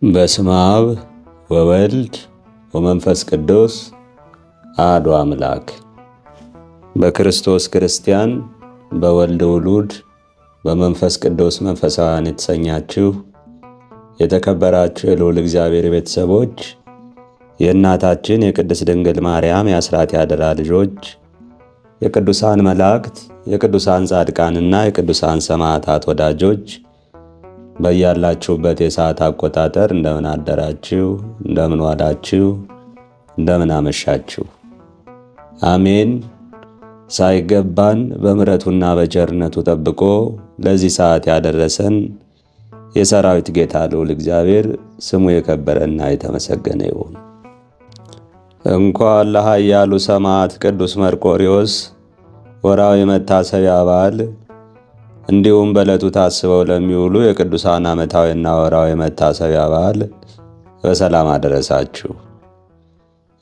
በስመ አብ ወወልድ ወመንፈስ ቅዱስ አሐዱ አምላክ። በክርስቶስ ክርስቲያን፣ በወልድ ውሉድ፣ በመንፈስ ቅዱስ መንፈሳውያን የተሰኛችሁ የተከበራችሁ የልዑል እግዚአብሔር ቤተሰቦች፣ የእናታችን የቅድስት ድንግል ማርያም የአስራት ያደራ ልጆች፣ የቅዱሳን መላእክት፣ የቅዱሳን ጻድቃንና የቅዱሳን ሰማዕታት ወዳጆች በያላችሁበት የሰዓት አቆጣጠር እንደምን አደራችሁ፣ እንደምን ዋላችሁ፣ እንደምን አመሻችሁ። አሜን። ሳይገባን በምሕረቱና በቸርነቱ ጠብቆ ለዚህ ሰዓት ያደረሰን የሰራዊት ጌታ ልዑል እግዚአብሔር ስሙ የከበረና የተመሰገነ ይሁን። እንኳን ለኃያሉ ሰማዕት ቅዱስ መርቆሬዎስ ወርኃዊ መታሰቢያ በዓል እንዲሁም በዕለቱ ታስበው ለሚውሉ የቅዱሳን ዓመታዊና ወርኃዊ መታሰቢያ በዓል በሰላም አደረሳችሁ።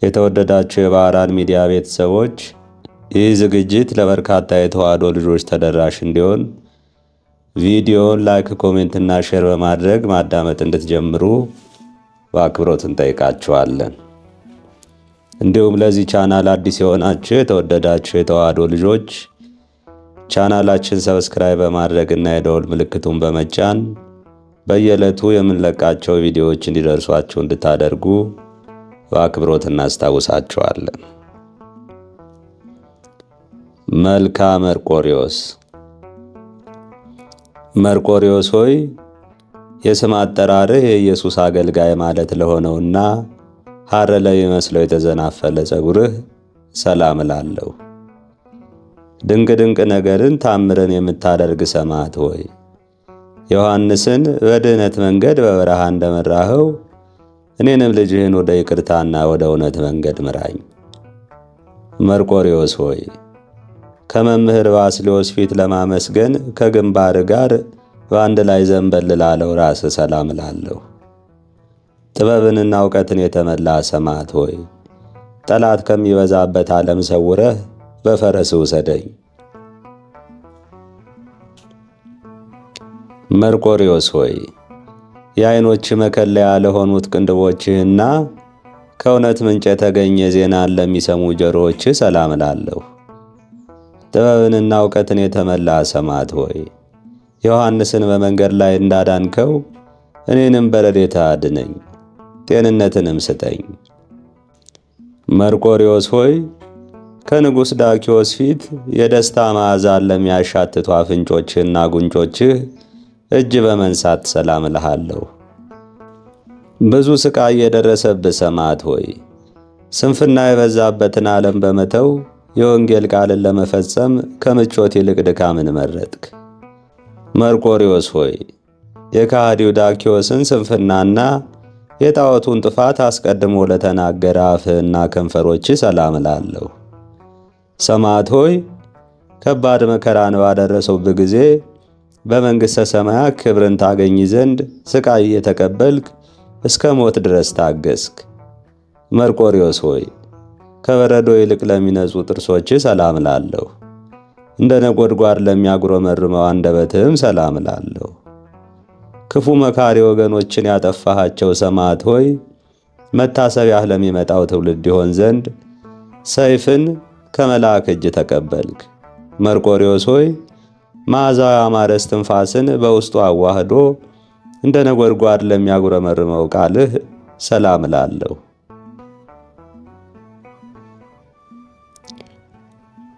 የተወደዳችሁ የባህራን ሚዲያ ቤተሰቦች፣ ይህ ዝግጅት ለበርካታ የተዋሕዶ ልጆች ተደራሽ እንዲሆን ቪዲዮውን ላይክ፣ ኮሜንትና ሼር በማድረግ ማዳመጥ እንድትጀምሩ በአክብሮት እንጠይቃችኋለን። እንዲሁም ለዚህ ቻናል አዲስ የሆናችሁ የተወደዳችሁ የተዋሕዶ ልጆች ቻናላችን ሰብስክራይብ በማድረግ እና የደወል ምልክቱን በመጫን በየዕለቱ የምንለቃቸው ቪዲዮዎች እንዲደርሷችሁ እንድታደርጉ በአክብሮት እናስታውሳችኋለን። መልካ መርቆሬዎስ። መርቆሬዎስ ሆይ የስም አጠራርህ የኢየሱስ አገልጋይ ማለት ለሆነውና ሐር ለሚመስለው የተዘናፈለ ጸጉርህ ሰላም እላለሁ። ድንቅ ድንቅ ነገርን ታምርን የምታደርግ ሰማዕት ሆይ ዮሐንስን በድኅነት መንገድ በበረሃ እንደመራኸው እኔንም ልጅህን ወደ ይቅርታና ወደ እውነት መንገድ ምራኝ። መርቆሬዎስ ሆይ ከመምህር ባስልዮስ ፊት ለማመስገን ከግንባር ጋር በአንድ ላይ ዘንበል ላለው ራስ ሰላም እላለሁ። ጥበብንና እውቀትን የተመላ ሰማዕት ሆይ ጠላት ከሚበዛበት ዓለም ሰውረህ በፈረስ ውሰደኝ። መርቆሬዎስ ሆይ የዓይኖች መከለያ ለሆኑት ቅንድቦችህና ከእውነት ምንጭ የተገኘ ዜናን ለሚሰሙ ጆሮዎችህ ሰላም እላለሁ። ጥበብንና እውቀትን የተመላ ሰማዕት ሆይ ዮሐንስን በመንገድ ላይ እንዳዳንከው እኔንም በረድኤትህ አድነኝ፣ ጤንነትንም ስጠኝ። መርቆሬዎስ ሆይ ከንጉሥ ዳኪዎስ ፊት የደስታ መዓዛን ለሚያሻትቱ አፍንጮችህና ጉንጮችህ እጅ በመንሳት ሰላም እልሃለሁ። ብዙ ሥቃይ የደረሰብህ ሰማዕት ሆይ ስንፍና የበዛበትን ዓለም በመተው የወንጌል ቃልን ለመፈጸም ከምቾት ይልቅ ድካምን መረጥክ። መርቆሬዎስ ሆይ የከሃዲው ዳኪዎስን ስንፍናና የጣዖቱን ጥፋት አስቀድሞ ለተናገረ አፍህና ከንፈሮችህ ሰላም እላለሁ። ሰማዕት ሆይ ከባድ መከራን ባደረሰብህ ጊዜ በመንግሥተ ሰማያት ክብርን ታገኝ ዘንድ ሥቃይ እየተቀበልክ እስከ ሞት ድረስ ታገስክ። መርቆሬዎስ ሆይ ከበረዶ ይልቅ ለሚነጹ ጥርሶችህ ሰላም እላለሁ። እንደ ነጎድጓድ ለሚያጉረመርመው አንደበትህም ሰላም እላለሁ። ክፉ መካሪ ወገኖችን ያጠፋሃቸው ሰማዕት ሆይ መታሰቢያህ ለሚመጣው ትውልድ ይሆን ዘንድ ሰይፍን ከመልአክ እጅ ተቀበልክ። መርቆሬዎስ ሆይ መዓዛው ያማረ እስትንፋስን በውስጡ አዋህዶ እንደ ነጎድጓድ ለሚያጉረመርመው ቃልህ ሰላም እላለሁ።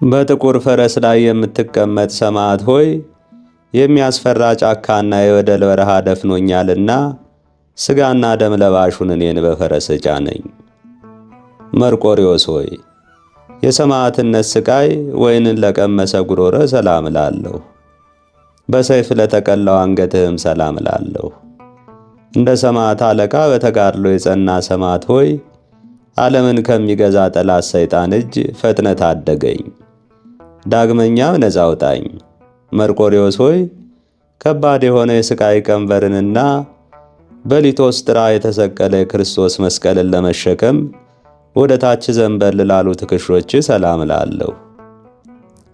በጥቁር ፈረስ ላይ የምትቀመጥ ሰማዕት ሆይ የሚያስፈራ ጫካና የወደል በረሃ ደፍኖኛልና ሥጋና ደም ለባሹን እኔን በፈረስ ጫነኝ። መርቆሬዎስ ሆይ የሰማዕትነት ሥቃይ ወይንን ለቀመሰ ጉሮረ ሰላም እላለሁ። በሰይፍ ለተቀላው አንገትህም ሰላም እላለሁ። እንደ ሰማዕት አለቃ በተጋድሎ የጸና ሰማዕት ሆይ ዓለምን ከሚገዛ ጠላት ሰይጣን እጅ ፈጥነህ ታደገኝ፣ ዳግመኛም ነፃ አውጣኝ። መርቆሬዎስ ሆይ ከባድ የሆነ የሥቃይ ቀንበርንና በሊቶስጥራ የተሰቀለ የክርስቶስ መስቀልን ለመሸከም ወደ ታች ዘንበል ላሉ ትከሾችህ ሰላም እላለሁ።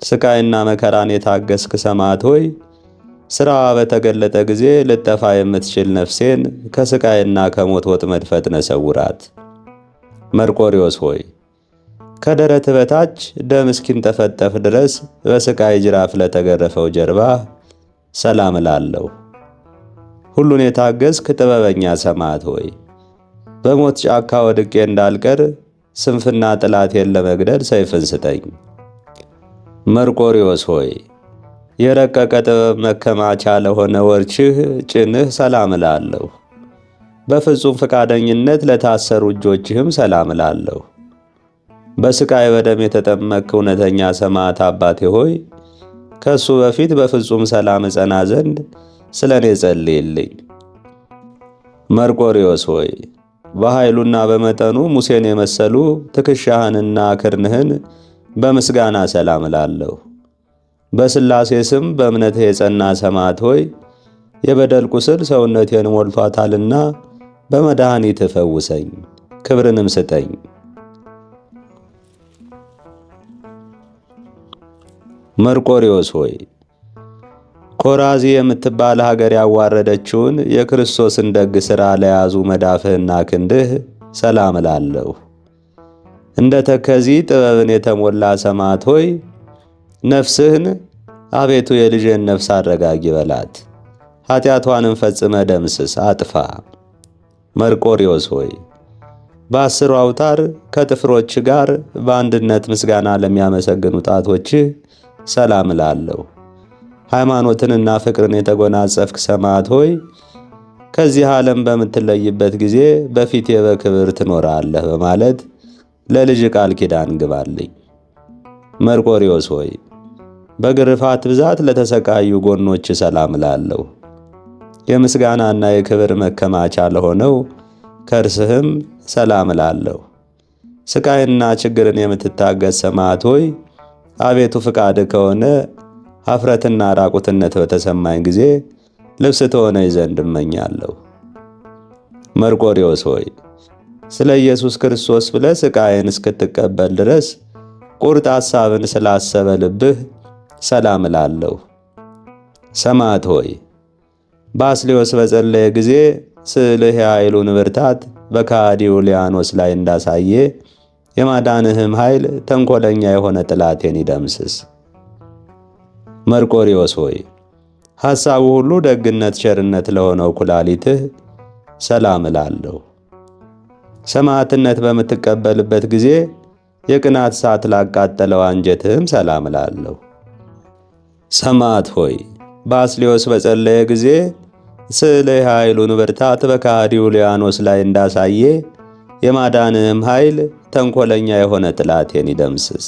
ሥቃይና መከራን የታገስክ ሰማዕት ሆይ ሥራዋ በተገለጠ ጊዜ ልጠፋ የምትችል ነፍሴን ከሥቃይና ከሞት ወጥመድ ፈጥነ ሰውራት። መርቆሬዎስ ሆይ ከደረት በታች ደም እስኪንጠፈጠፍ ድረስ በሥቃይ ጅራፍ ለተገረፈው ጀርባ ሰላም እላለሁ። ሁሉን የታገዝክ ጥበበኛ ሰማዕት ሆይ በሞት ጫካ ወድቄ እንዳልቀር ስንፍና ጠላቴን ለመግደል ሰይፍን ስጠኝ። መርቆሬዎስ ሆይ የረቀቀ ጥበብ መከማቻ ለሆነ ወርችህ ጭንህ ሰላም እላለሁ። በፍጹም ፈቃደኝነት ለታሰሩ እጆችህም ሰላም እላለሁ። በሥቃይ በደም የተጠመቅክ እውነተኛ ሰማዕት አባቴ ሆይ ከእሱ በፊት በፍጹም ሰላም እጸና ዘንድ ስለ እኔ ጸልይልኝ። መርቆሬዎስ ሆይ በኃይሉና በመጠኑ ሙሴን የመሰሉ ትከሻህንና ክርንህን በምስጋና ሰላም እላለሁ። በሥላሴ ስም በእምነትህ የጸና ሰማዕት ሆይ የበደል ቁስል ሰውነቴን ሞልቷታልና በመድኃኒት ፈውሰኝ፣ ክብርንም ስጠኝ። መርቆሬዎስ ሆይ ኮራዚ የምትባል ሀገር ያዋረደችውን የክርስቶስን ደግ ሥራ ለያዙ መዳፍህና ክንድህ ሰላም እላለሁ። እንደ ተከዚ ጥበብን የተሞላ ሰማዕት ሆይ ነፍስህን አቤቱ የልጅህን ነፍስ አረጋጊ በላት፣ ኃጢአቷንም ፈጽመ ደምስስ አጥፋ። መርቆሬዎስ ሆይ በአስሩ አውታር ከጥፍሮች ጋር በአንድነት ምስጋና ለሚያመሰግኑ ጣቶችህ ሰላም እላለሁ። ሃይማኖትንና ፍቅርን የተጎናጸፍክ ሰማዕት ሆይ ከዚህ ዓለም በምትለይበት ጊዜ በፊቴ በክብር ትኖራለህ በማለት ለልጅ ቃል ኪዳን ግባልኝ። መርቆሬዎስ ሆይ በግርፋት ብዛት ለተሰቃዩ ጎኖች ሰላም እላለሁ። የምስጋናና የክብር መከማቻ ለሆነው ከርስህም ሰላም እላለሁ። ስቃይና ችግርን የምትታገስ ሰማዕት ሆይ አቤቱ ፍቃድ ከሆነ ኀፍረትና ራቁትነት በተሰማኝ ጊዜ ልብስ ትሆነኝ ዘንድ እመኛለሁ። መርቆሬዎስ ሆይ ስለ ኢየሱስ ክርስቶስ ብለህ ስቃይን እስክትቀበል ድረስ ቁርጥ ሐሳብን ስላሰበ ልብህ ሰላም እላለሁ። ሰማዕት ሆይ ባስልዮስ በጸለየ ጊዜ ስዕልህ የኃይሉን ብርታት በከሃዲው ሊያኖስ ላይ እንዳሳየ የማዳንህም ኃይል ተንኰለኛ የሆነ ጠላቴን ይደምስስ። መርቆሬዎስ ሆይ ሐሳቡ ሁሉ ደግነት፣ ቸርነት ለሆነው ኩላሊትህ ሰላም እላለሁ። ሰማዕትነት በምትቀበልበት ጊዜ የቅናት እሳት ላቃጠለው አንጀትህም ሰላም እላለሁ። ሰማዕት ሆይ ባስልዮስ በጸለየ ጊዜ ስዕልህ የኃይሉን ብርታት በከሃዲው ሊያኖስ ላይ እንዳሳየ የማዳንህም ኃይል ተንኰለኛ የሆነ ጠላቴን ይደምስስ።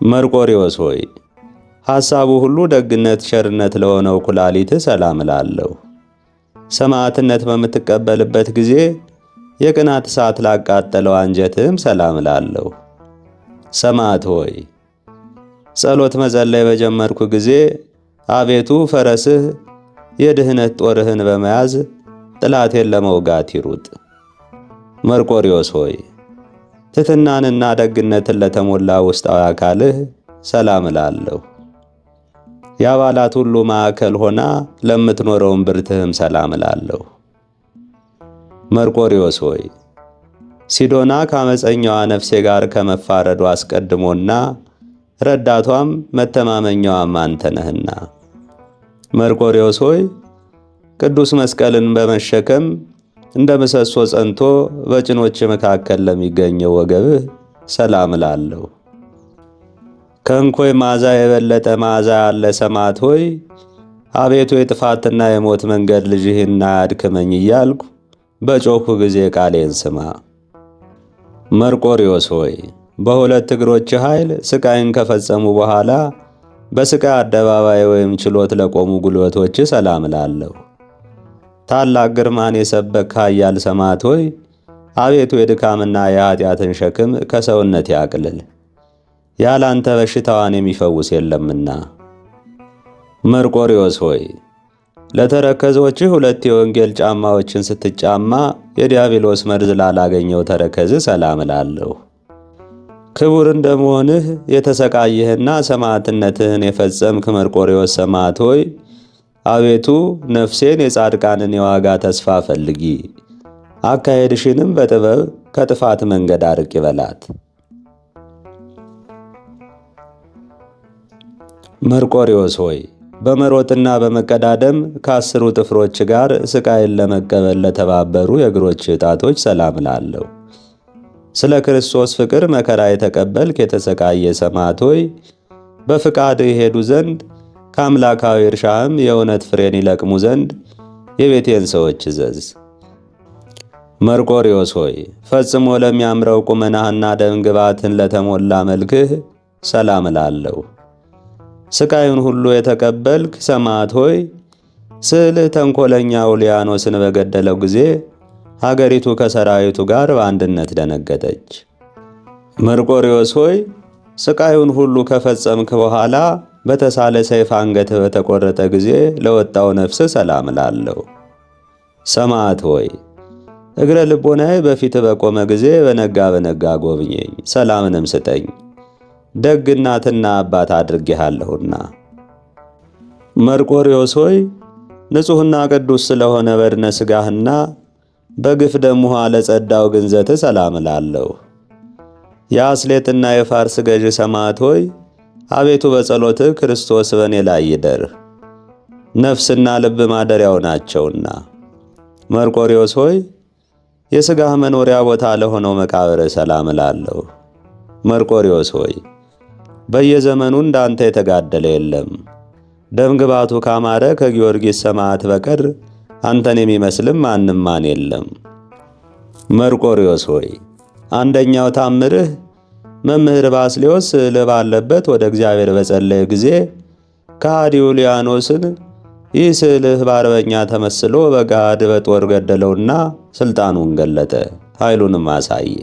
መርቆሬዎስ ሆይ ሐሳቡ ሁሉ ደግነት፣ ቸርነት ለሆነው ኩላሊትህ ሰላም እላለሁ። ሰማዕትነት በምትቀበልበት ጊዜ የቅናት እሳት ላቃጠለው አንጀትህም ሰላም እላለሁ። ሰማዕት ሆይ ጸሎት መጸለይ በጀመርኩ ጊዜ አቤቱ ፈረስህ የድህነት ጦርህን በመያዝ ጠላቴን ለመውጋት ይሩጥ። መርቆሬዎስ ሆይ ትሕትናንና ደግነትን ለተሞላ ውስጣዊ አካልህ ሰላም እላለሁ። የአባላት ሁሉ ማዕከል ሆና ለምትኖረውን ብርትህም ሰላም እላለሁ። መርቆሬዎስ ሆይ ሲዶና ከአመፀኛዋ ነፍሴ ጋር ከመፋረዱ አስቀድሞና ረዳቷም መተማመኛዋም አንተ ነህና። መርቆሬዎስ ሆይ ቅዱስ መስቀልን በመሸከም እንደ ምሰሶ ጸንቶ በጭኖች መካከል ለሚገኘው ወገብህ ሰላም እላለሁ። ከእንኮይ መዓዛ የበለጠ መዓዛ ያለ ሰማዕት ሆይ አቤቱ የጥፋትና የሞት መንገድ ልጅህና ያድክመኝ እያልኩ በጮኽሁ ጊዜ ቃሌን ስማ። መርቆሬዎስ ሆይ በሁለት እግሮች ኃይል ስቃይን ከፈጸሙ በኋላ በስቃይ አደባባይ ወይም ችሎት ለቆሙ ጉልበቶች ሰላም እላለሁ። ታላቅ ግርማን የሰበክ ኃያል ሰማዕት ሆይ አቤቱ የድካምና የኃጢአትን ሸክም ከሰውነት ያቅልል፣ ያላንተ በሽታዋን የሚፈውስ የለምና። መርቆሬዎስ ሆይ ለተረከዞችህ ሁለት የወንጌል ጫማዎችን ስትጫማ የዲያብሎስ መርዝ ላላገኘው ተረከዝ ሰላም እላለሁ። ክቡር እንደመሆንህ የተሰቃየህና ሰማዕትነትህን የፈጸምክ መርቆሬዎስ ሰማዕት ሆይ አቤቱ ነፍሴን የጻድቃንን የዋጋ ተስፋ ፈልጊ፣ አካሄድሽንም በጥበብ ከጥፋት መንገድ አርቅ ይበላት። መርቆሬዎስ ሆይ በመሮጥና በመቀዳደም ከአስሩ ጥፍሮች ጋር ስቃይን ለመቀበል ለተባበሩ የእግሮች ጣቶች ሰላም እላለሁ። ስለ ክርስቶስ ፍቅር መከራ የተቀበልክ የተሰቃየ ሰማዕት ሆይ በፍቃድ ይሄዱ ዘንድ ከአምላካዊ እርሻህም የእውነት ፍሬን ይለቅሙ ዘንድ የቤቴን ሰዎች እዘዝ። መርቆሬዎስ ሆይ ፈጽሞ ለሚያምረው ቁመናህና ደምግባትን ለተሞላ መልክህ ሰላም እላለሁ። ስቃዩን ሁሉ የተቀበልክ ሰማዕት ሆይ ስዕልህ ተንኰለኛ ኡልያኖስን በገደለው ጊዜ ሀገሪቱ ከሰራዊቱ ጋር በአንድነት ደነገጠች። መርቆሬዎስ ሆይ ስቃዩን ሁሉ ከፈጸምክ በኋላ በተሳለ ሰይፍ አንገትህ በተቆረጠ ጊዜ ለወጣው ነፍስ ሰላም እላለሁ። ሰማዕት ሆይ እግረ ልቦናዬ በፊትህ በቆመ ጊዜ በነጋ በነጋ ጎብኘኝ፣ ሰላምንም ስጠኝ፣ ደግ እናትና አባት አድርጌሃለሁና። መርቆሬዎስ ሆይ ንጹሕና ቅዱስ ስለሆነ በድነ ሥጋህና በግፍ ደሙሃ ለጸዳው ግንዘትህ ሰላም እላለሁ። የአስሌትና የፋርስ ገዥ ሰማዕት ሆይ አቤቱ በጸሎትህ ክርስቶስ በእኔ ላይ ይደር፣ ነፍስና ልብ ማደሪያው ናቸውና። መርቆሬዎስ ሆይ የሥጋህ መኖሪያ ቦታ ለሆነው መቃብር ሰላም እላለሁ። መርቆሬዎስ ሆይ በየዘመኑ እንዳንተ የተጋደለ የለም። ደምግባቱ ካማረ ከጊዮርጊስ ሰማዕት በቀር አንተን የሚመስልም ማንም ማን የለም። መርቆሬዎስ ሆይ አንደኛው ታምርህ መምህር ባስልዮስ ስዕልህ ባለበት ወደ እግዚአብሔር በጸለየ ጊዜ ከሃዲው ኡልያኖስን ይህ ስዕልህ በአርበኛ ተመስሎ በገሃድ በጦር ገደለውና ሥልጣኑን ገለጠ፣ ኃይሉንም አሳየ።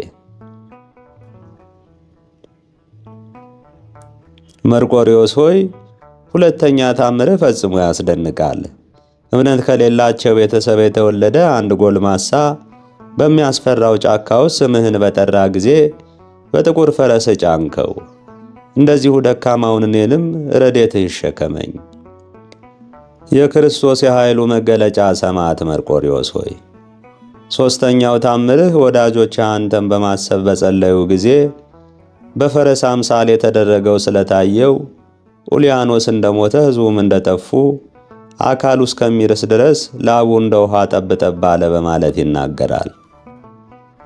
መርቆሬዎስ ሆይ ሁለተኛ ታምርህ ፈጽሞ ያስደንቃል። እምነት ከሌላቸው ቤተሰብ የተወለደ አንድ ጎልማሳ በሚያስፈራው ጫካ ውስጥ ስምህን በጠራ ጊዜ በጥቁር ፈረስ ጫንከው። እንደዚሁ ደካማውን እኔንም ረድኤትህ ይሸከመኝ። የክርስቶስ የኃይሉ መገለጫ ሰማዕት መርቆሬዎስ ሆይ ሦስተኛው ታምርህ ወዳጆች አንተን በማሰብ በጸለዩ ጊዜ በፈረስ አምሳል የተደረገው ስለታየው ኡልያኖስ እንደሞተ ሕዝቡም እንደጠፉ አካሉ እስከሚርስ ድረስ ላቡ እንደ ውሃ ጠብጠብ አለ በማለት ይናገራል።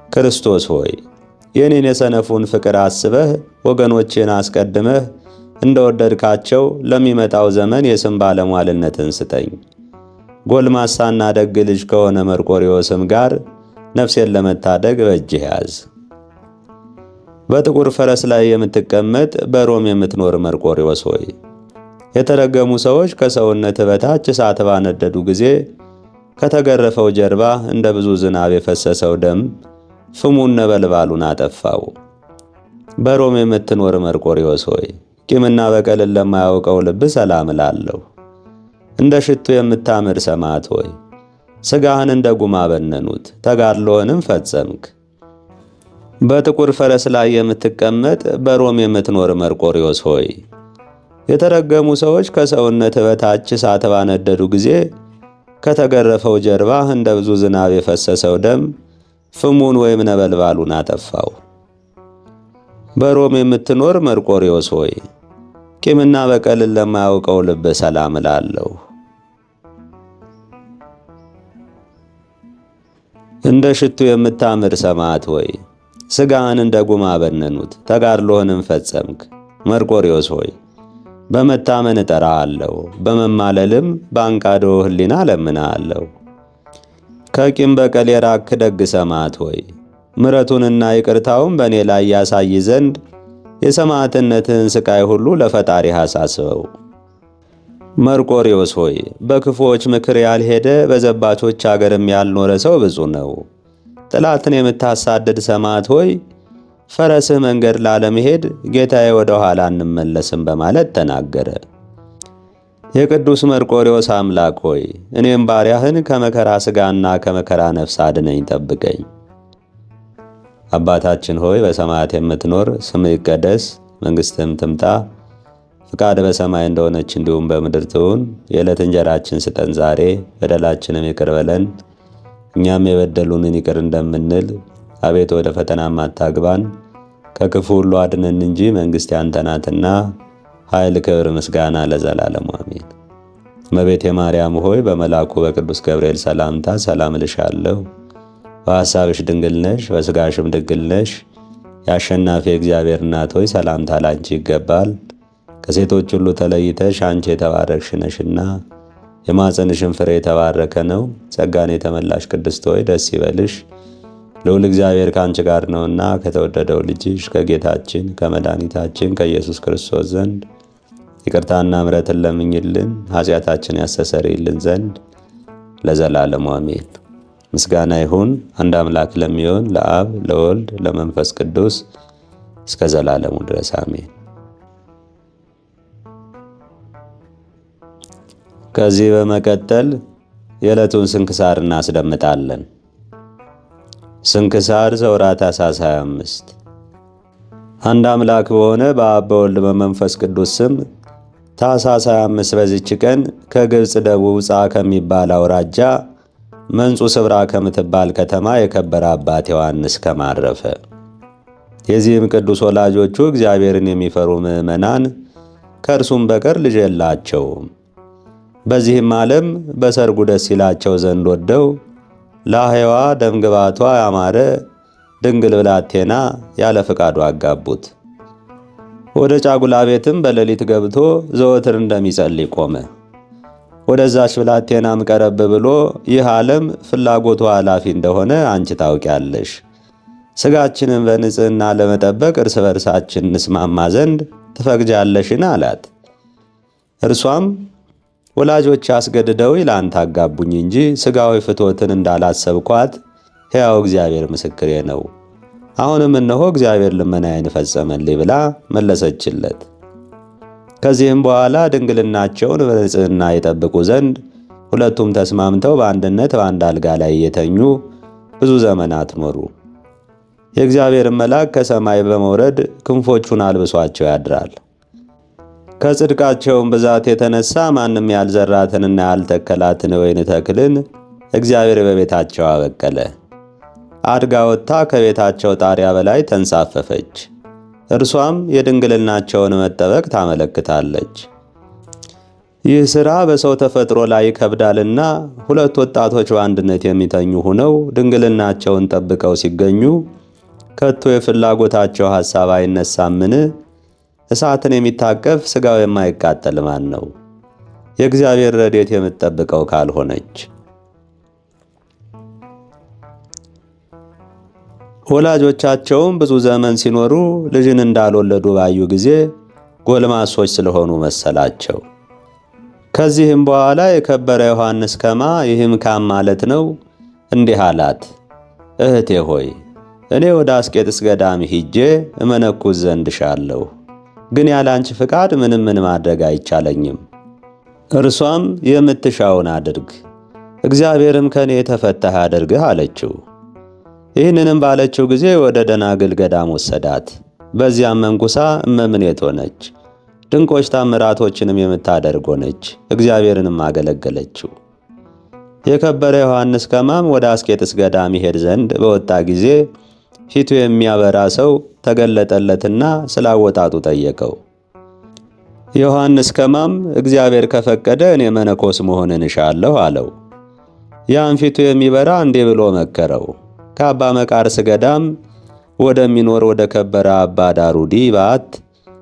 ክርስቶስ ሆይ የኔን የሰነፉን ፍቅር አስበህ ወገኖቼን አስቀድመህ እንደወደድካቸው ለሚመጣው ዘመን የስም ባለሟልነትን ስጠኝ። ጎልማሳና ደግ ልጅ ከሆነ መርቆሬዎስም ጋር ነፍሴን ለመታደግ በእጅህ ያዝ። በጥቁር ፈረስ ላይ የምትቀመጥ በሮም የምትኖር መርቆሬዎስ ሆይ የተረገሙ ሰዎች ከሰውነት በታች እሳት ባነደዱ ጊዜ ከተገረፈው ጀርባ እንደ ብዙ ዝናብ የፈሰሰው ደም ፍሙን ነበልባሉን አጠፋው። በሮም የምትኖር መርቆሬዎስ ሆይ ቂምና በቀልን ለማያውቀው ልብ ሰላም እላለሁ። እንደ ሽቱ የምታምር ሰማዕት ሆይ ሥጋህን እንደ ጉማ በነኑት፣ ተጋድሎህንም ፈጸምክ። በጥቁር ፈረስ ላይ የምትቀመጥ በሮም የምትኖር መርቆሬዎስ ሆይ የተረገሙ ሰዎች ከሰውነት በታች እሳት ባነደዱ ጊዜ ከተገረፈው ጀርባ እንደ ብዙ ዝናብ የፈሰሰው ደም ፍሙን ወይም ነበልባሉን አጠፋው። በሮም የምትኖር መርቆሬዎስ ሆይ ቂምና በቀልን ለማያውቀው ልብ ሰላም እላለሁ። እንደ ሽቱ የምታምር ሰማዕት ሆይ ሥጋህን እንደ ጉማ በነኑት፣ ተጋድሎህንም ፈጸምክ። መርቆሬዎስ ሆይ በመታመን እጠራሃለሁ፣ በመማለልም በአንቃዶ ሕሊና እለምንሃለሁ። ከቂም በቀል የራቅህ ደግ ሰማዕት ሆይ ምሕረቱንና ይቅርታውን በእኔ ላይ ያሳይ ዘንድ የሰማዕትነትህን ሥቃይ ሁሉ ለፈጣሪህ አሳስበው። መርቆሬዎስ ሆይ በክፉዎች ምክር ያልሄደ በዘባቾች አገርም ያልኖረ ሰው ብፁዕ ነው። ጠላትን የምታሳድድ ሰማዕት ሆይ ፈረስህ መንገድ ላለመሄድ ጌታዬ ወደ ኋላ እንመለስም በማለት ተናገረ። የቅዱስ መርቆሬዎስ አምላክ ሆይ እኔም ባሪያህን ከመከራ ሥጋና ከመከራ ነፍስ አድነኝ፣ ጠብቀኝ። አባታችን ሆይ በሰማያት የምትኖር፣ ስምህ ይቀደስ፣ መንግሥትህም ትምጣ፣ ፍቃድ በሰማይ እንደሆነች እንዲሁም በምድር ትሁን። የዕለት እንጀራችን ስጠን ዛሬ፣ በደላችንም ይቅር በለን እኛም የበደሉንን ይቅር እንደምንል። አቤቱ ወደ ፈተናም አታግባን ከክፉ ሁሉ አድነን እንጂ መንግሥት ያንተ ናትና፣ ኃይል፣ ክብር፣ ምስጋና ለዘላለሙ አሜን። እመቤቴ ማርያም ሆይ በመልአኩ በቅዱስ ገብርኤል ሰላምታ ሰላም እልሻለሁ። በሐሳብሽ ድንግል ነሽ፣ በሥጋሽም ድንግል ነሽ። የአሸናፊ እግዚአብሔር እናት ሆይ ሰላምታ ላንቺ ይገባል። ከሴቶች ሁሉ ተለይተሽ አንቺ የተባረክሽ ነሽና የማኅፀንሽን ፍሬ የተባረከ ነው። ጸጋን የተመላሽ ቅድስት ሆይ ደስ ይበልሽ፣ ልዑል እግዚአብሔር ከአንቺ ጋር ነውና ከተወደደው ልጅሽ ከጌታችን ከመድኃኒታችን ከኢየሱስ ክርስቶስ ዘንድ ይቅርታና ምሕረትን ለምኝልን ኃጢአታችን ያስተሰርይልን ዘንድ ለዘላለሙ አሜን። ምስጋና ይሁን አንድ አምላክ ለሚሆን ለአብ ለወልድ ለመንፈስ ቅዱስ እስከ ዘላለሙ ድረስ አሜን። ከዚህ በመቀጠል የዕለቱን ስንክሳር እናስደምጣለን። ስንክሳር ዘወርኃ ታኅሣሥ 25 አንድ አምላክ በሆነ በአብ በወልድ በመንፈስ ቅዱስ ስም ታኅሣሥ 25 በዚች ቀን ከግብፅ ደቡብ ጻ ከሚባል አውራጃ መንጹ ስብራ ከምትባል ከተማ የከበረ አባት ዮሐንስ ከማረፈ። የዚህም ቅዱስ ወላጆቹ እግዚአብሔርን የሚፈሩ ምዕመናን ከእርሱም በቀር ልጅ የላቸውም። በዚህም ዓለም በሰርጉ ደስ ይላቸው ዘንድ ወደው ለሕያዋ ደምግባቷ ያማረ ድንግል ብላቴና ያለ ፈቃዱ አጋቡት። ወደ ጫጉላ ቤትም በሌሊት ገብቶ ዘወትር እንደሚጸልይ ቆመ። ወደዛች ብላቴናም ቀረብ ብሎ ይህ ዓለም ፍላጎቱ ኃላፊ እንደሆነ አንቺ ታውቂያለሽ። ሥጋችንን በንጽሕና ለመጠበቅ እርስ በርሳችን እንስማማ ዘንድ ትፈቅጃለሽን? አላት። እርሷም ወላጆች አስገድደው ለአንተ አጋቡኝ እንጂ ሥጋዊ ፍትወትን እንዳላሰብኳት ሕያው እግዚአብሔር ምስክሬ ነው። አሁንም እነሆ እግዚአብሔር ልመናዬን ፈጸመልኝ ብላ መለሰችለት። ከዚህም በኋላ ድንግልናቸውን በንጽሕና ይጠብቁ ዘንድ ሁለቱም ተስማምተው በአንድነት በአንድ አልጋ ላይ እየተኙ ብዙ ዘመናት ኖሩ። የእግዚአብሔር መልአክ ከሰማይ በመውረድ ክንፎቹን አልብሷቸው ያድራል። ከጽድቃቸውም ብዛት የተነሳ ማንም ያልዘራትንና ያልተከላትን ወይን ተክልን እግዚአብሔር በቤታቸው አበቀለ። አድጋ ወጥታ ከቤታቸው ጣሪያ በላይ ተንሳፈፈች። እርሷም የድንግልናቸውን መጠበቅ ታመለክታለች። ይህ ሥራ በሰው ተፈጥሮ ላይ ይከብዳልና ሁለት ወጣቶች በአንድነት የሚተኙ ሆነው ድንግልናቸውን ጠብቀው ሲገኙ ከቶ የፍላጎታቸው ሐሳብ አይነሳምን? እሳትን የሚታቀፍ ሥጋው የማይቃጠል ማን ነው? የእግዚአብሔር ረድኤት የምትጠብቀው ካልሆነች። ወላጆቻቸውም ብዙ ዘመን ሲኖሩ ልጅን እንዳልወለዱ ባዩ ጊዜ ጎልማሶች ስለሆኑ መሰላቸው። ከዚህም በኋላ የከበረ ዮሐንስ ከማ ይህም ካም ማለት ነው እንዲህ አላት። እህቴ ሆይ እኔ ወደ አስቄጥስ ገዳም ሂጄ እመነኩስ ዘንድ እሻለሁ፣ ግን ያለ አንቺ ፍቃድ ምን ማድረግ አይቻለኝም። እርሷም የምትሻውን አድርግ፣ እግዚአብሔርም ከኔ የተፈታህ አድርግህ አለችው። ይህንንም ባለችው ጊዜ ወደ ደናግል ገዳም ወሰዳት። በዚያም መንኩሳ እመምኔት ሆነች። ድንቆች ታምራቶችንም የምታደርግ ሆነች። እግዚአብሔርንም አገለገለችው። የከበረ ዮሐንስ ከማም ወደ አስቄጥስ ገዳም ይሄድ ዘንድ በወጣ ጊዜ ፊቱ የሚያበራ ሰው ተገለጠለትና ስላወጣጡ ጠየቀው። ዮሐንስ ከማም እግዚአብሔር ከፈቀደ እኔ መነኮስ መሆንን እሻለሁ አለው። ያን ፊቱ የሚበራ እንዲህ ብሎ መከረው። ከአባ መቃርስ ገዳም ወደሚኖር ወደ ከበረ አባ ዳሩዲ በዓት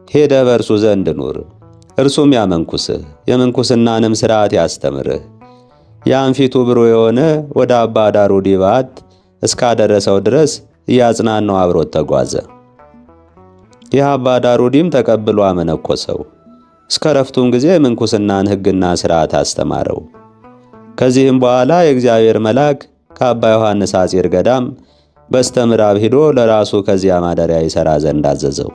ሄደ በእርሱ ዘንድ ኑር። እርሱም ያመንኩስህ የምንኩስናንም ሥርዓት ያስተምርህ። ያን ፊቱ ብሩህ የሆነ ወደ አባ ዳሩዲ በዓት እስካደረሰው ድረስ እያጽናናው አብሮት ተጓዘ። ይህ አባ ዳሩዲም ተቀብሎ አመነኮሰው። እስከ ረፍቱም ጊዜ የምንኩስናን ሕግና ሥርዓት አስተማረው። ከዚህም በኋላ የእግዚአብሔር መልአክ ከአባ ዮሐንስ አጼር ገዳም በስተ ምዕራብ ሂዶ ለራሱ ከዚያ ማደሪያ ይሠራ ዘንድ አዘዘው።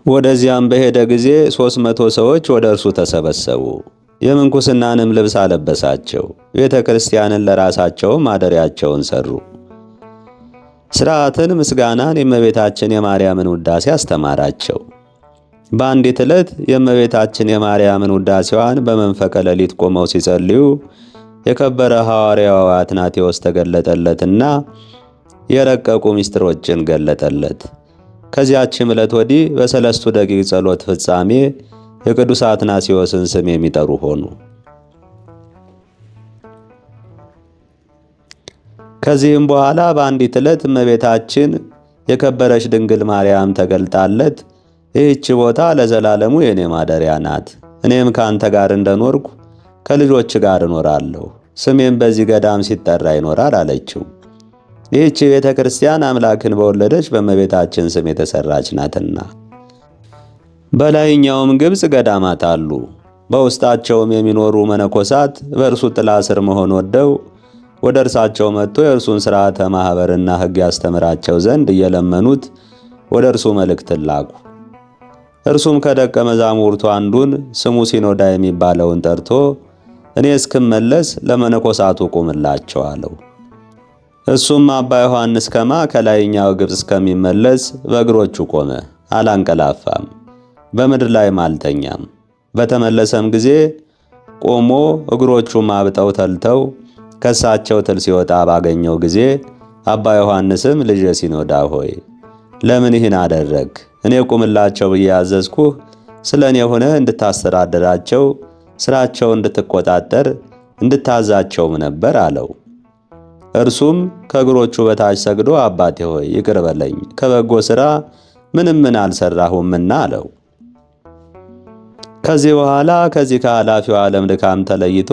ወደዚያም በሄደ ጊዜ 300 ሰዎች ወደ እርሱ ተሰበሰቡ። የምንኩስናንም ልብስ አለበሳቸው። ቤተ ክርስቲያንን ለራሳቸውም ማደሪያቸውን ሠሩ። ሥርዓትን፣ ምስጋናን፣ የእመቤታችን የማርያምን ውዳሴ አስተማራቸው። በአንዲት ዕለት የእመቤታችን የማርያምን ውዳሴዋን በመንፈቀ ሌሊት ቆመው ሲጸልዩ የከበረ ሐዋርያው አትናቴዎስ ተገለጠለትና የረቀቁ ምስጢሮችን ገለጠለት። ከዚያችም ዕለት ወዲህ በሰለስቱ ደቂቅ ጸሎት ፍጻሜ የቅዱስ አትናቴዎስን ስም የሚጠሩ ሆኑ። ከዚህም በኋላ በአንዲት ዕለት እመቤታችን የከበረች ድንግል ማርያም ተገልጣለት ይህች ቦታ ለዘላለሙ የኔ ማደሪያ ናት፣ እኔም ከአንተ ጋር እንደኖርኩ ከልጆች ጋር እኖራለሁ፣ ስሜም በዚህ ገዳም ሲጠራ ይኖራል አለችው። ይህች ቤተ ክርስቲያን አምላክን በወለደች በእመቤታችን ስም የተሰራች ናትና። በላይኛውም ግብፅ ገዳማት አሉ። በውስጣቸውም የሚኖሩ መነኮሳት በእርሱ ጥላ ስር መሆን ወደው ወደ እርሳቸው መጥቶ የእርሱን ሥርዓተ ማኅበርና ሕግ ያስተምራቸው ዘንድ እየለመኑት ወደ እርሱ መልእክትን ላኩ። እርሱም ከደቀ መዛሙርቱ አንዱን ስሙ ሲኖዳ የሚባለውን ጠርቶ እኔ እስክመለስ ለመነኮሳቱ ቁምላቸው አለው። እሱም አባ ዮሐንስ ከማ ከላይኛው ግብፅ እስከሚመለስ በእግሮቹ ቆመ፣ አላንቀላፋም፣ በምድር ላይም አልተኛም። በተመለሰም ጊዜ ቆሞ እግሮቹም አብጠው ተልተው ከሳቸው ትል ሲወጣ ባገኘው ጊዜ አባ ዮሐንስም ልጄ ሲኖዳ ሆይ ለምን ይህን አደረግ? እኔ ቁምላቸው ብዬ ያዘዝኩህ ስለ እኔ ሆነህ እንድታስተዳድራቸው ሥራቸው እንድትቆጣጠር እንድታዛቸውም ነበር አለው። እርሱም ከእግሮቹ በታች ሰግዶ አባቴ ሆይ ይቅር በለኝ ከበጎ ሥራ ምን አልሰራሁምና አለው። ከዚህ በኋላ ከዚህ ከኃላፊው ዓለም ድካም ተለይቶ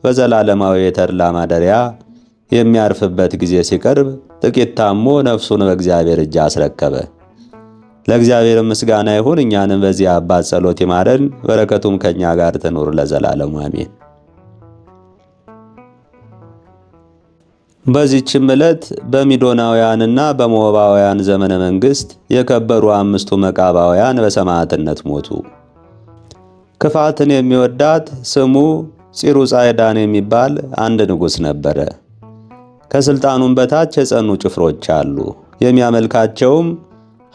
በዘላለማዊ የተድላ ማደሪያ የሚያርፍበት ጊዜ ሲቀርብ ጥቂት ታሞ ነፍሱን በእግዚአብሔር እጅ አስረከበ። ለእግዚአብሔር ምስጋና ይሁን። እኛንም በዚህ አባት ጸሎት ይማረን፣ በረከቱም ከኛ ጋር ትኑር ለዘላለሙ አሜን። በዚህችም ዕለት በሚዶናውያንና በሞዓባውያን ዘመነ መንግሥት የከበሩ 5ቱ መቃባውያን በሰማዕትነት ሞቱ። ክፋትን የሚወዳት ስሙ ፂሩጻይዳን የሚባል አንድ ንጉሥ ነበረ። ከሥልጣኑም በታች የጸኑ ጭፍሮች አሉ። የሚያመልካቸውም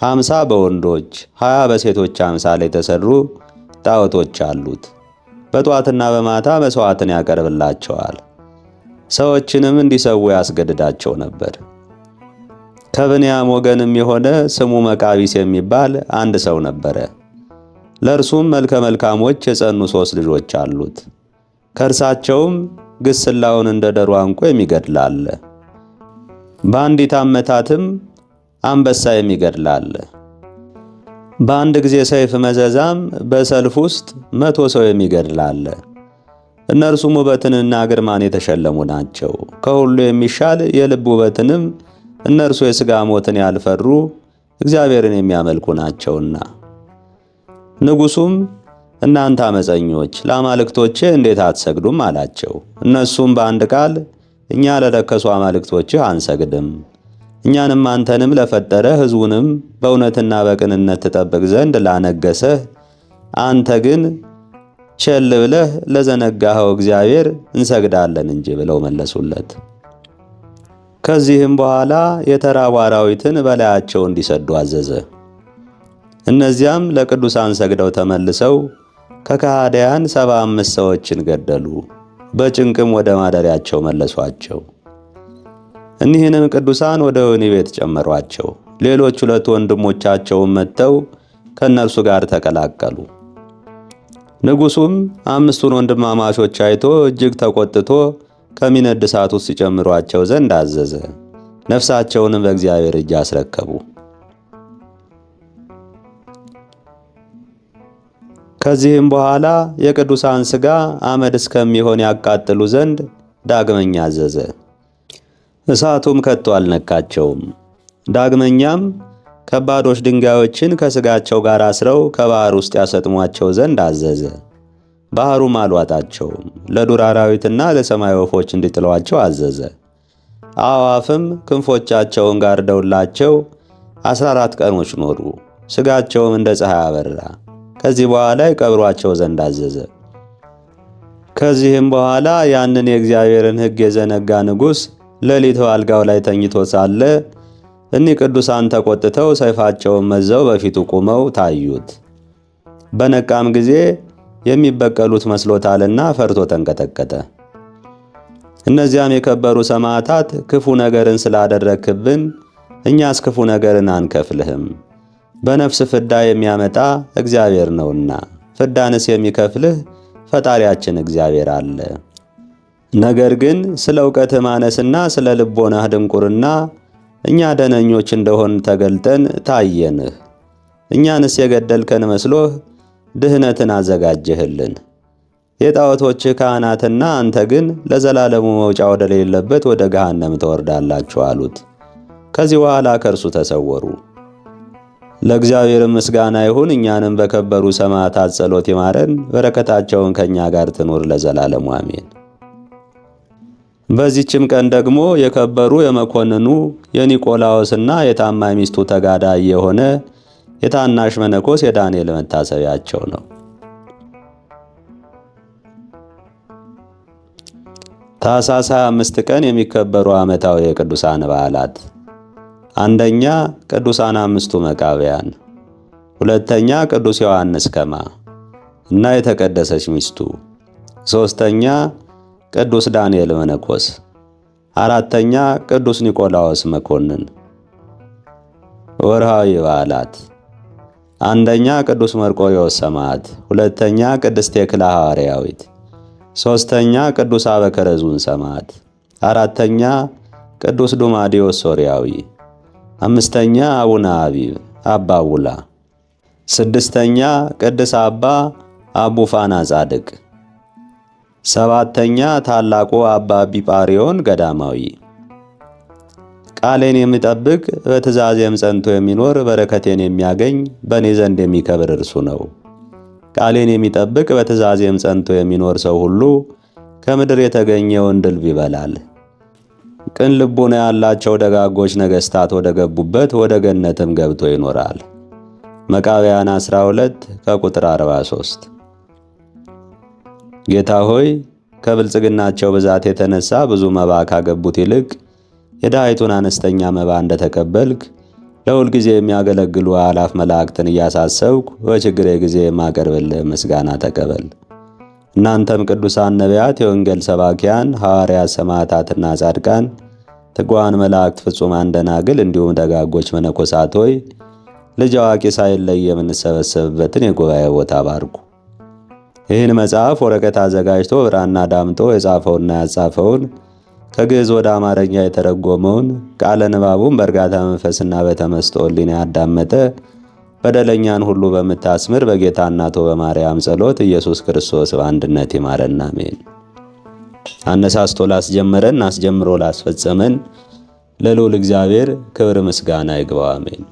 50 በወንዶች 20 በሴቶች አምሳል የተሰሩ ጣዖቶች አሉት። በጧትና በማታ መሥዋዕትን ያቀርብላቸዋል። ሰዎችንም እንዲሰዉ ያስገድዳቸው ነበር። ከብንያም ወገንም የሆነ ስሙ መቃቢስ የሚባል አንድ ሰው ነበረ። ለእርሱም መልከ መልካሞች የጸኑ 3 ልጆች አሉት። ከእርሳቸውም ግስላውን እንደ ደሮ አንቆ የሚገድል አለ። በአንዲት ዓመታትም አንበሳ የሚገድል አለ። በአንድ ጊዜ ሰይፍ መዘዛም በሰልፍ ውስጥ 100 ሰው የሚገድል አለ። እነርሱም ውበትንና ግርማን የተሸለሙ ናቸው። ከሁሉ የሚሻል የልብ ውበትንም እነርሱ የሥጋ ሞትን ያልፈሩ እግዚአብሔርን የሚያመልኩ ናቸውና። ንጉሡም እናንተ አመፀኞች ለአማልክቶቼ እንዴት አትሰግዱም አላቸው። እነሱም በአንድ ቃል እኛ ለረከሱ አማልክቶችህ አንሰግድም፣ እኛንም አንተንም ለፈጠረ ሕዝቡንም በእውነትና በቅንነት ትጠብቅ ዘንድ ላነገሰህ አንተ ግን ቸል ብለህ ለዘነጋኸው እግዚአብሔር እንሰግዳለን እንጂ ብለው መለሱለት። ከዚህም በኋላ የተራቡ አራዊትን በላያቸው እንዲሰዱ አዘዘ። እነዚያም ለቅዱሳን ሰግደው ተመልሰው ከከሃዲያን 75 ሰዎችን ገደሉ። በጭንቅም ወደ ማደሪያቸው መለሷቸው። እኒህንም ቅዱሳን ወደ ወህኒ ቤት ጨመሯቸው። ሌሎች 2 ወንድሞቻቸውም መጥተው ከእነርሱ ጋር ተቀላቀሉ። ንጉሡም 5ቱን ወንድማማቾች አይቶ እጅግ ተቆጥቶ ከሚነድ እሳት ውስጥ ሲጨምሯቸው ዘንድ አዘዘ። ነፍሳቸውንም በእግዚአብሔር እጅ አስረከቡ። ከዚህም በኋላ የቅዱሳን ሥጋ አመድ እስከሚሆን ያቃጥሉ ዘንድ ዳግመኛ አዘዘ። እሳቱም ከቶ አልነካቸውም። ዳግመኛም ከባዶች ድንጋዮችን ከሥጋቸው ጋር አስረው ከባሕር ውስጥ ያሰጥሟቸው ዘንድ አዘዘ። ባሕሩም አልዋጣቸውም። ለዱር አራዊትና ለሰማይ ወፎች እንዲጥሏቸው አዘዘ። አዕዋፍም ክንፎቻቸውን ጋርደውላቸው 14 ቀኖች ኖሩ። ሥጋቸውም እንደ ፀሐይ አበራ። ከዚህ በኋላ ይቀብሯቸው ዘንድ አዘዘ። ከዚህም በኋላ ያንን የእግዚአብሔርን ሕግ የዘነጋ ንጉሥ ሌሊት በአልጋው ላይ ተኝቶ ሳለ እኒህ ቅዱሳን ተቆጥተው ሰይፋቸውን መዘው በፊቱ ቆመው ታዩት። በነቃም ጊዜ የሚበቀሉት መስሎታልና ፈርቶ ተንቀጠቀጠ። እነዚያም የከበሩ ሰማዕታት ክፉ ነገርን ስላደረግክብን እኛስ ክፉ ነገርን አንከፍልህም፣ በነፍስ ፍዳ የሚያመጣ እግዚአብሔር ነውና ፍዳንስ የሚከፍልህ ፈጣሪያችን እግዚአብሔር አለ። ነገር ግን ስለ ዕውቀትህ ማነስና ስለ ልቦናህ ድንቁርና እኛ ደነኞች እንደሆን ተገልጠን ታየንህ። እኛንስ የገደልከን መስሎህ ድህነትን አዘጋጀህልን። የጣዖቶችህ ካህናትና አንተ ግን ለዘላለሙ መውጫ ወደሌለበት ወደ ገሃነም ትወርዳላችሁ አሉት። ከዚህ በኋላ ከእርሱ ተሰወሩ። ለእግዚአብሔር ምስጋና ይሁን። እኛንም በከበሩ ሰማዕታት ጸሎት ይማረን፣ በረከታቸውን ከእኛ ጋር ትኑር ለዘላለሙ አሜን። በዚህችም ቀን ደግሞ የከበሩ የመኮንኑ የኒቆላዎስና የታማኝ ሚስቱ ተጋዳይ የሆነ የታናሽ መነኮስ የዳንኤል መታሰቢያቸው ነው። ታኅሳስ 25 ቀን የሚከበሩ ዓመታዊ የቅዱሳን በዓላት፣ አንደኛ ቅዱሳን አምስቱ መቃብያን፣ ሁለተኛ ቅዱስ ዮሐንስ ከማ እና የተቀደሰች ሚስቱ፣ ሦስተኛ ቅዱስ ዳንኤል መነኮስ፣ አራተኛ ቅዱስ ኒቆላዎስ መኮንን። ወርሃዊ በዓላት፣ አንደኛ ቅዱስ መርቆሬዎስ ሰማዕት፣ ሁለተኛ ቅድስት ቴክላ ሐዋርያዊት፣ ሦስተኛ ቅዱስ አበከረዙን ሰማዕት፣ አራተኛ ቅዱስ ዱማዲዮስ ሶርያዊ፣ አምስተኛ አቡነ አቢብ አባ ውላ፣ ስድስተኛ ቅዱስ አባ አቡፋና ጻድቅ፣ ሰባተኛ ታላቁ አባ ቢጳሪዮን ገዳማዊ። ቃሌን የሚጠብቅ በትእዛዜም ጸንቶ የሚኖር በረከቴን የሚያገኝ በእኔ ዘንድ የሚከብር እርሱ ነው። ቃሌን የሚጠብቅ በትእዛዜም ጸንቶ የሚኖር ሰው ሁሉ ከምድር የተገኘውን ድልብ ይበላል። ቅን ልቡና ያላቸው ደጋጎች ነገሥታት ወደ ገቡበት ወደ ገነትም ገብቶ ይኖራል። መቃብያን 12 ከቁጥር 43። ጌታ ሆይ ከብልጽግናቸው ብዛት የተነሳ ብዙ መባ ካገቡት ይልቅ የድሃይቱን አነስተኛ መባ እንደተቀበልክ ለሁል ጊዜ የሚያገለግሉ አእላፍ መላእክትን እያሳሰብኩ በችግሬ ጊዜ የማቀርብልህ ምስጋና ተቀበል። እናንተም ቅዱሳን ነቢያት፣ የወንጌል ሰባኪያን ሐዋርያት፣ ሰማዕታትና ጻድቃን፣ ትጉሃን መላእክት፣ ፍጹማን ደናግል እንዲሁም ደጋጎች መነኮሳት ሆይ ልጅ አዋቂ ሳይለይ የምንሰበሰብበትን የጉባኤ ቦታ ባርኩ። ይህን መጽሐፍ ወረቀት አዘጋጅቶ ብራና ዳምጦ የጻፈውና ያጻፈውን ከግዕዝ ወደ አማርኛ የተረጎመውን ቃለ ንባቡን በእርጋታ መንፈስና በተመስጦ ሕሊና ያዳመጠ በደለኛን ሁሉ በምታስምር በጌታ እናቱ በማርያም ጸሎት ኢየሱስ ክርስቶስ በአንድነት ይማረን አሜን። አነሳስቶ ላስጀመረን አስጀምሮ ላስፈጸመን ለልዑል እግዚአብሔር ክብር ምስጋና ይግባው አሜን።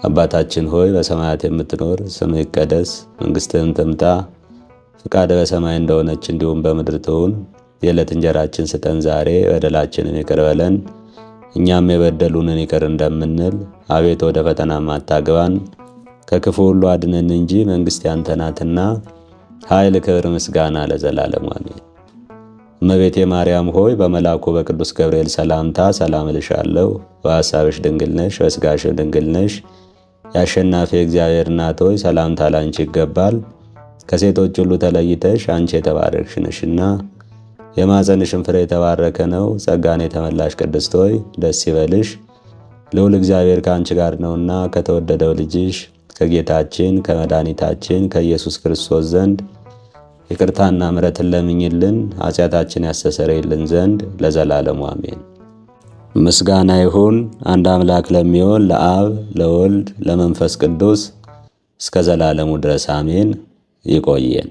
አባታችን ሆይ በሰማያት የምትኖር ስምህ ይቀደስ፣ መንግሥትህም ትምጣ፣ ፍቃድህ በሰማይ እንደሆነች እንዲሁም በምድር ትሁን። የዕለት እንጀራችን ስጠን ዛሬ፣ በደላችንን ይቅር በለን እኛም የበደሉንን ይቅር እንደምንል፣ አቤት ወደ ፈተናም አታግባን ከክፉ ሁሉ አድነን እንጂ መንግሥት ያንተ ናትና ኃይል፣ ክብር፣ ምስጋና ለዘላለሙ አሜን። እመቤቴ ማርያም ሆይ በመልአኩ በቅዱስ ገብርኤል ሰላምታ ሰላም እልሻለሁ። በሐሳብሽ ድንግል ነሽ፣ በሥጋሽም ድንግል ነሽ። የአሸናፊ እግዚአብሔር እናት ሆይ ሰላምታ ላንቺ ይገባል። ከሴቶች ሁሉ ተለይተሽ አንቺ የተባረክሽ ነሽና የማኅፀንሽም ፍሬ የተባረከ ነው። ጸጋን የተመላሽ ቅድስት ሆይ ደስ ይበልሽ፣ ልዑል እግዚአብሔር ከአንቺ ጋር ነውና ከተወደደው ልጅሽ ከጌታችን ከመድኃኒታችን ከኢየሱስ ክርስቶስ ዘንድ ይቅርታና ምሕረትን ለምኝልን ኃጢአታችን ያስተሰርይልን ዘንድ ለዘላለሙ አሜን። ምስጋና ይሁን አንድ አምላክ ለሚሆን ለአብ ለወልድ ለመንፈስ ቅዱስ እስከ ዘላለሙ ድረስ አሜን። ይቆየን።